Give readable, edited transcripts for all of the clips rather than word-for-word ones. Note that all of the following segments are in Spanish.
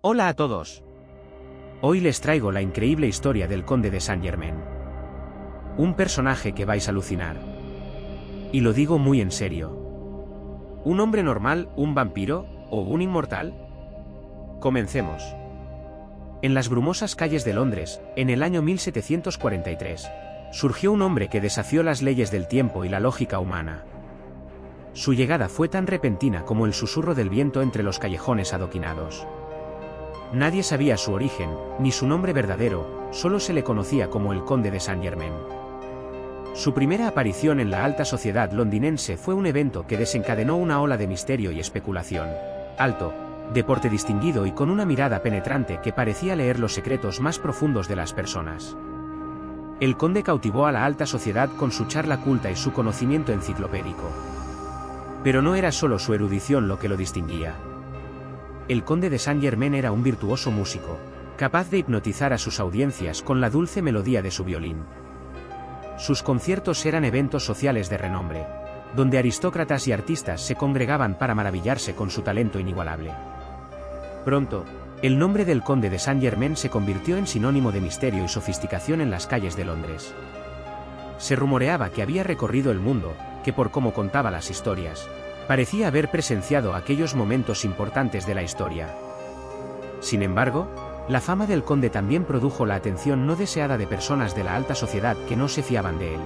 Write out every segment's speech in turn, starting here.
Hola a todos. Hoy les traigo la increíble historia del Conde de Saint-Germain. Un personaje que vais a alucinar. Y lo digo muy en serio. ¿Un hombre normal, un vampiro o un inmortal? Comencemos. En las brumosas calles de Londres, en el año 1743, surgió un hombre que desafió las leyes del tiempo y la lógica humana. Su llegada fue tan repentina como el susurro del viento entre los callejones adoquinados. Nadie sabía su origen, ni su nombre verdadero, solo se le conocía como el Conde de Saint-Germain. Su primera aparición en la alta sociedad londinense fue un evento que desencadenó una ola de misterio y especulación. Alto, de porte distinguido y con una mirada penetrante que parecía leer los secretos más profundos de las personas. El conde cautivó a la alta sociedad con su charla culta y su conocimiento enciclopédico. Pero no era solo su erudición lo que lo distinguía. El Conde de Saint-Germain era un virtuoso músico, capaz de hipnotizar a sus audiencias con la dulce melodía de su violín. Sus conciertos eran eventos sociales de renombre, donde aristócratas y artistas se congregaban para maravillarse con su talento inigualable. Pronto, el nombre del Conde de Saint-Germain se convirtió en sinónimo de misterio y sofisticación en las calles de Londres. Se rumoreaba que había recorrido el mundo, que por cómo contaba las historias, parecía haber presenciado aquellos momentos importantes de la historia. Sin embargo, la fama del conde también produjo la atención no deseada de personas de la alta sociedad que no se fiaban de él.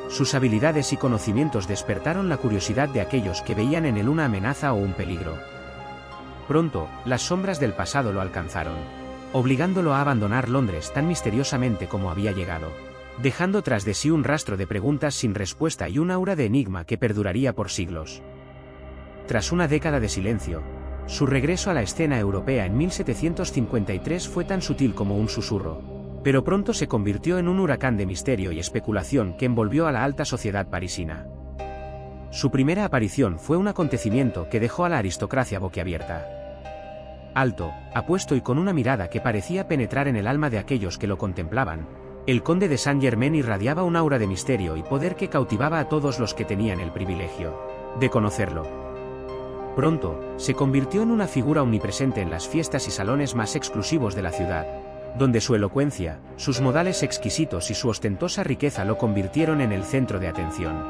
Sus habilidades y conocimientos despertaron la curiosidad de aquellos que veían en él una amenaza o un peligro. Pronto, las sombras del pasado lo alcanzaron, obligándolo a abandonar Londres tan misteriosamente como había llegado, dejando tras de sí un rastro de preguntas sin respuesta y un aura de enigma que perduraría por siglos. Tras una década de silencio, su regreso a la escena europea en 1753 fue tan sutil como un susurro, pero pronto se convirtió en un huracán de misterio y especulación que envolvió a la alta sociedad parisina. Su primera aparición fue un acontecimiento que dejó a la aristocracia boquiabierta. Alto, apuesto y con una mirada que parecía penetrar en el alma de aquellos que lo contemplaban, el Conde de Saint-Germain irradiaba un aura de misterio y poder que cautivaba a todos los que tenían el privilegio de conocerlo. Pronto, se convirtió en una figura omnipresente en las fiestas y salones más exclusivos de la ciudad, donde su elocuencia, sus modales exquisitos y su ostentosa riqueza lo convirtieron en el centro de atención.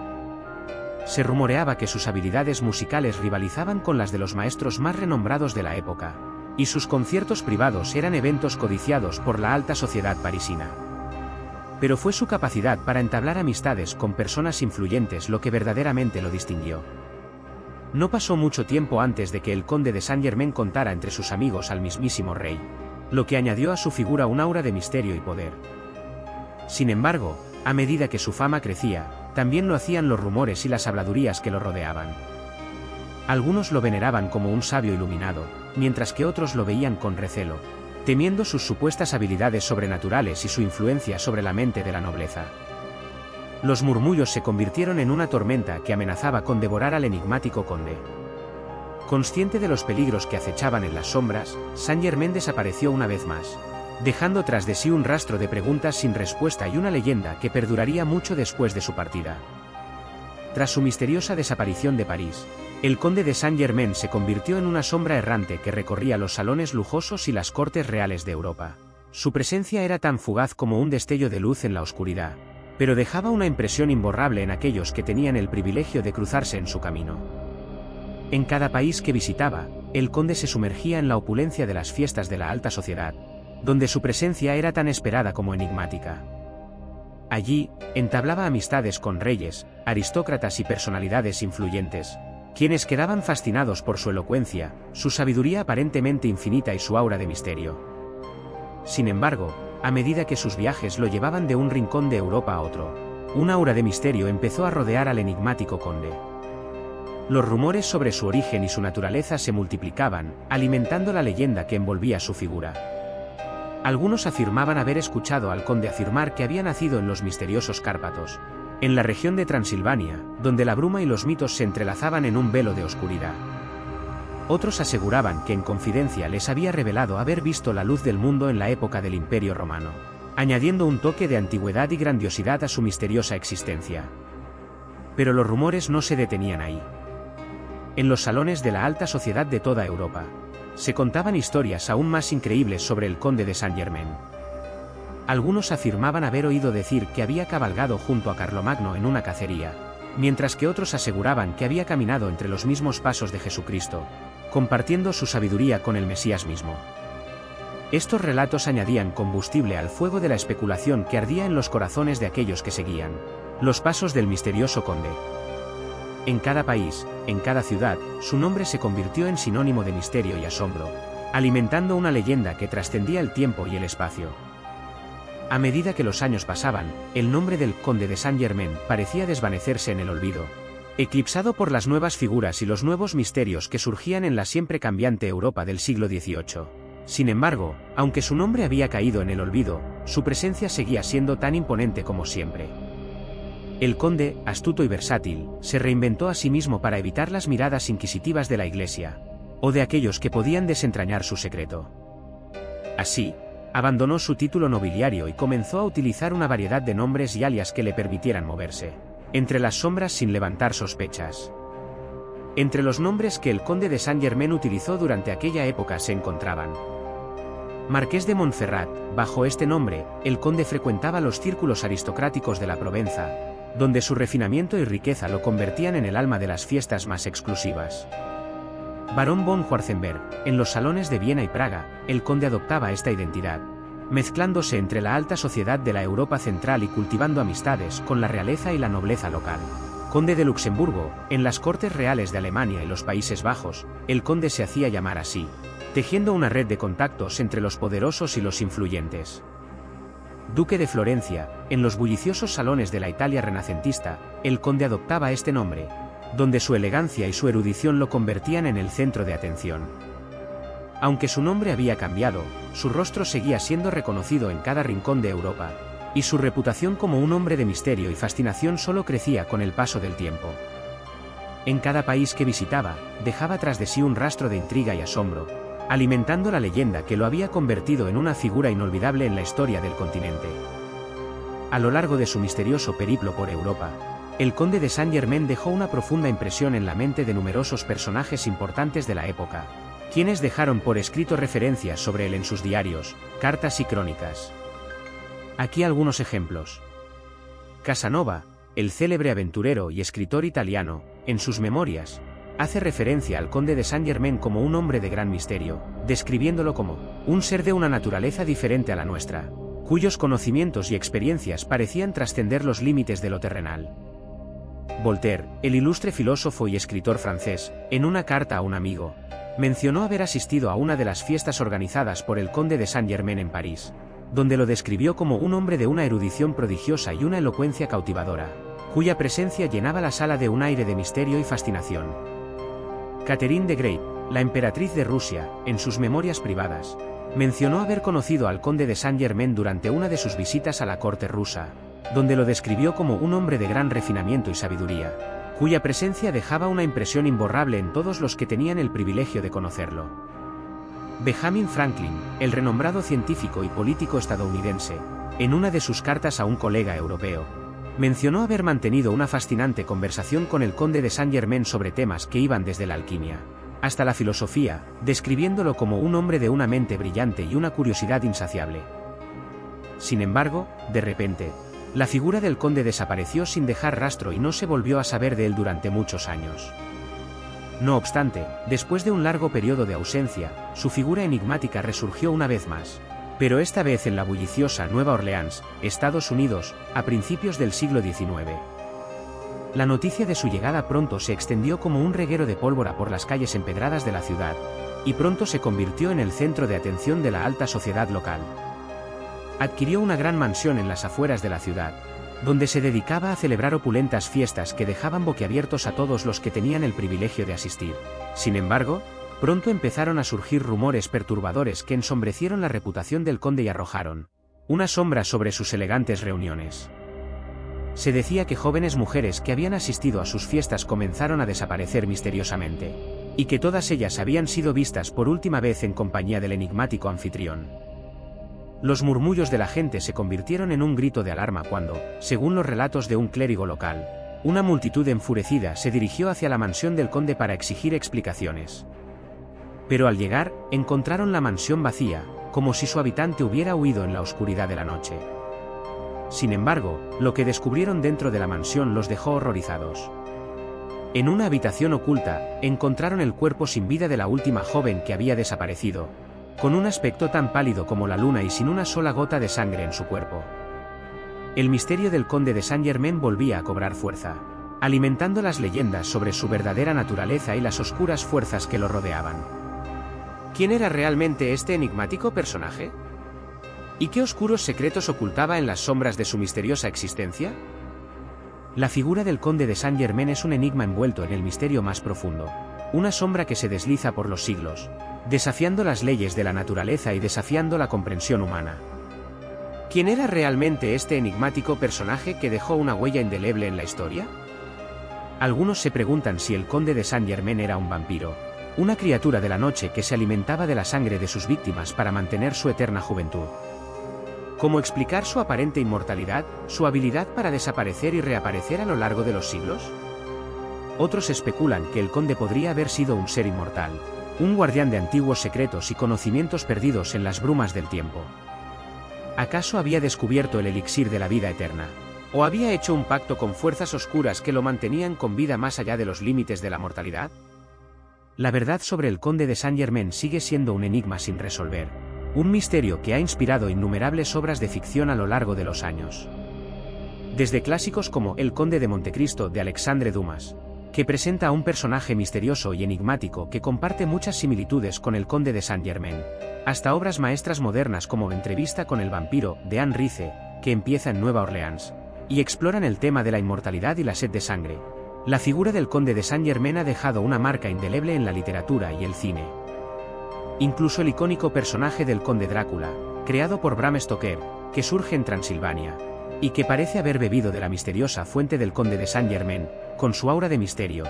Se rumoreaba que sus habilidades musicales rivalizaban con las de los maestros más renombrados de la época, y sus conciertos privados eran eventos codiciados por la alta sociedad parisina. Pero fue su capacidad para entablar amistades con personas influyentes lo que verdaderamente lo distinguió. No pasó mucho tiempo antes de que el Conde de Saint-Germain contara entre sus amigos al mismísimo rey, lo que añadió a su figura un aura de misterio y poder. Sin embargo, a medida que su fama crecía, también lo hacían los rumores y las habladurías que lo rodeaban. Algunos lo veneraban como un sabio iluminado, mientras que otros lo veían con recelo, temiendo sus supuestas habilidades sobrenaturales y su influencia sobre la mente de la nobleza. Los murmullos se convirtieron en una tormenta que amenazaba con devorar al enigmático conde. Consciente de los peligros que acechaban en las sombras, Saint-Germain desapareció una vez más, dejando tras de sí un rastro de preguntas sin respuesta y una leyenda que perduraría mucho después de su partida. Tras su misteriosa desaparición de París, el Conde de Saint-Germain se convirtió en una sombra errante que recorría los salones lujosos y las cortes reales de Europa. Su presencia era tan fugaz como un destello de luz en la oscuridad, pero dejaba una impresión imborrable en aquellos que tenían el privilegio de cruzarse en su camino. En cada país que visitaba, el conde se sumergía en la opulencia de las fiestas de la alta sociedad, donde su presencia era tan esperada como enigmática. Allí, entablaba amistades con reyes, aristócratas y personalidades influyentes, quienes quedaban fascinados por su elocuencia, su sabiduría aparentemente infinita y su aura de misterio. Sin embargo, a medida que sus viajes lo llevaban de un rincón de Europa a otro, un aura de misterio empezó a rodear al enigmático conde. Los rumores sobre su origen y su naturaleza se multiplicaban, alimentando la leyenda que envolvía su figura. Algunos afirmaban haber escuchado al conde afirmar que había nacido en los misteriosos Cárpatos, en la región de Transilvania, donde la bruma y los mitos se entrelazaban en un velo de oscuridad. Otros aseguraban que en confidencia les había revelado haber visto la luz del mundo en la época del Imperio Romano, añadiendo un toque de antigüedad y grandiosidad a su misteriosa existencia. Pero los rumores no se detenían ahí. En los salones de la alta sociedad de toda Europa, se contaban historias aún más increíbles sobre el conde de Saint-Germain. Algunos afirmaban haber oído decir que había cabalgado junto a Carlomagno en una cacería, mientras que otros aseguraban que había caminado entre los mismos pasos de Jesucristo, compartiendo su sabiduría con el Mesías mismo. Estos relatos añadían combustible al fuego de la especulación que ardía en los corazones de aquellos que seguían los pasos del misterioso conde. En cada país, en cada ciudad, su nombre se convirtió en sinónimo de misterio y asombro, alimentando una leyenda que trascendía el tiempo y el espacio. A medida que los años pasaban, el nombre del conde de Saint-Germain parecía desvanecerse en el olvido, eclipsado por las nuevas figuras y los nuevos misterios que surgían en la siempre cambiante Europa del siglo XVIII. Sin embargo, aunque su nombre había caído en el olvido, su presencia seguía siendo tan imponente como siempre. El conde, astuto y versátil, se reinventó a sí mismo para evitar las miradas inquisitivas de la Iglesia, o de aquellos que podían desentrañar su secreto. Así, abandonó su título nobiliario y comenzó a utilizar una variedad de nombres y alias que le permitieran moverse entre las sombras sin levantar sospechas. Entre los nombres que el conde de Saint-Germain utilizó durante aquella época se encontraban Marqués de Montferrat. Bajo este nombre, el conde frecuentaba los círculos aristocráticos de la Provenza, donde su refinamiento y riqueza lo convertían en el alma de las fiestas más exclusivas. Barón von Schwarzenberg. En los salones de Viena y Praga, el conde adoptaba esta identidad, mezclándose entre la alta sociedad de la Europa central y cultivando amistades con la realeza y la nobleza local. Conde de Luxemburgo. En las cortes reales de Alemania y los Países Bajos, el conde se hacía llamar así, tejiendo una red de contactos entre los poderosos y los influyentes. Duque de Florencia. En los bulliciosos salones de la Italia renacentista, el conde adoptaba este nombre, donde su elegancia y su erudición lo convertían en el centro de atención. Aunque su nombre había cambiado, su rostro seguía siendo reconocido en cada rincón de Europa, y su reputación como un hombre de misterio y fascinación solo crecía con el paso del tiempo. En cada país que visitaba, dejaba tras de sí un rastro de intriga y asombro, alimentando la leyenda que lo había convertido en una figura inolvidable en la historia del continente. A lo largo de su misterioso periplo por Europa, el conde de Saint-Germain dejó una profunda impresión en la mente de numerosos personajes importantes de la época, quienes dejaron por escrito referencias sobre él en sus diarios, cartas y crónicas. Aquí algunos ejemplos. Casanova, el célebre aventurero y escritor italiano, en sus memorias, hace referencia al conde de Saint-Germain como un hombre de gran misterio, describiéndolo como un ser de una naturaleza diferente a la nuestra, cuyos conocimientos y experiencias parecían trascender los límites de lo terrenal. Voltaire, el ilustre filósofo y escritor francés, en una carta a un amigo, mencionó haber asistido a una de las fiestas organizadas por el conde de Saint-Germain en París, donde lo describió como un hombre de una erudición prodigiosa y una elocuencia cautivadora, cuya presencia llenaba la sala de un aire de misterio y fascinación. Catherine de Great, la emperatriz de Rusia, en sus memorias privadas, mencionó haber conocido al conde de Saint-Germain durante una de sus visitas a la corte rusa, donde lo describió como un hombre de gran refinamiento y sabiduría, cuya presencia dejaba una impresión imborrable en todos los que tenían el privilegio de conocerlo. Benjamin Franklin, el renombrado científico y político estadounidense, en una de sus cartas a un colega europeo, mencionó haber mantenido una fascinante conversación con el conde de Saint-Germain sobre temas que iban desde la alquimia hasta la filosofía, describiéndolo como un hombre de una mente brillante y una curiosidad insaciable. Sin embargo, de repente, la figura del conde desapareció sin dejar rastro y no se volvió a saber de él durante muchos años. No obstante, después de un largo periodo de ausencia, su figura enigmática resurgió una vez más, pero esta vez en la bulliciosa Nueva Orleans, Estados Unidos, a principios del siglo XIX. La noticia de su llegada pronto se extendió como un reguero de pólvora por las calles empedradas de la ciudad, y pronto se convirtió en el centro de atención de la alta sociedad local. Adquirió una gran mansión en las afueras de la ciudad, donde se dedicaba a celebrar opulentas fiestas que dejaban boquiabiertos a todos los que tenían el privilegio de asistir. Sin embargo, pronto empezaron a surgir rumores perturbadores que ensombrecieron la reputación del conde y arrojaron una sombra sobre sus elegantes reuniones. Se decía que jóvenes mujeres que habían asistido a sus fiestas comenzaron a desaparecer misteriosamente, y que todas ellas habían sido vistas por última vez en compañía del enigmático anfitrión. Los murmullos de la gente se convirtieron en un grito de alarma cuando, según los relatos de un clérigo local, una multitud enfurecida se dirigió hacia la mansión del conde para exigir explicaciones. Pero al llegar, encontraron la mansión vacía, como si su habitante hubiera huido en la oscuridad de la noche. Sin embargo, lo que descubrieron dentro de la mansión los dejó horrorizados. En una habitación oculta, encontraron el cuerpo sin vida de la última joven que había desaparecido, con un aspecto tan pálido como la luna y sin una sola gota de sangre en su cuerpo. El misterio del conde de Saint-Germain volvía a cobrar fuerza, alimentando las leyendas sobre su verdadera naturaleza y las oscuras fuerzas que lo rodeaban. ¿Quién era realmente este enigmático personaje? ¿Y qué oscuros secretos ocultaba en las sombras de su misteriosa existencia? La figura del conde de Saint-Germain es un enigma envuelto en el misterio más profundo, una sombra que se desliza por los siglos, desafiando las leyes de la naturaleza y desafiando la comprensión humana. ¿Quién era realmente este enigmático personaje que dejó una huella indeleble en la historia? Algunos se preguntan si el conde de Saint-Germain era un vampiro, una criatura de la noche que se alimentaba de la sangre de sus víctimas para mantener su eterna juventud. ¿Cómo explicar su aparente inmortalidad, su habilidad para desaparecer y reaparecer a lo largo de los siglos? Otros especulan que el conde podría haber sido un ser inmortal, un guardián de antiguos secretos y conocimientos perdidos en las brumas del tiempo. ¿Acaso había descubierto el elixir de la vida eterna? ¿O había hecho un pacto con fuerzas oscuras que lo mantenían con vida más allá de los límites de la mortalidad? La verdad sobre el conde de Saint-Germain sigue siendo un enigma sin resolver. Un misterio que ha inspirado innumerables obras de ficción a lo largo de los años. Desde clásicos como El Conde de Montecristo de Alexandre Dumas, que presenta a un personaje misterioso y enigmático que comparte muchas similitudes con el Conde de Saint-Germain, hasta obras maestras modernas como Entrevista con el vampiro de Anne Rice, que empieza en Nueva Orleans, y exploran el tema de la inmortalidad y la sed de sangre. La figura del Conde de Saint-Germain ha dejado una marca indeleble en la literatura y el cine. Incluso el icónico personaje del Conde Drácula, creado por Bram Stoker, que surge en Transilvania, y que parece haber bebido de la misteriosa fuente del Conde de Saint-Germain, con su aura de misterio,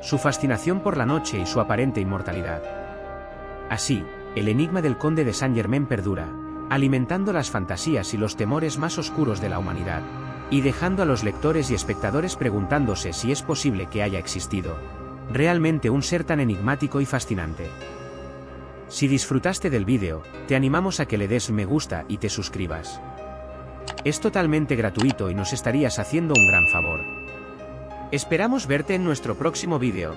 su fascinación por la noche y su aparente inmortalidad. Así, el enigma del Conde de Saint-Germain perdura, alimentando las fantasías y los temores más oscuros de la humanidad, y dejando a los lectores y espectadores preguntándose si es posible que haya existido realmente un ser tan enigmático y fascinante. Si disfrutaste del vídeo, te animamos a que le des me gusta y te suscribas. Es totalmente gratuito y nos estarías haciendo un gran favor. Esperamos verte en nuestro próximo vídeo.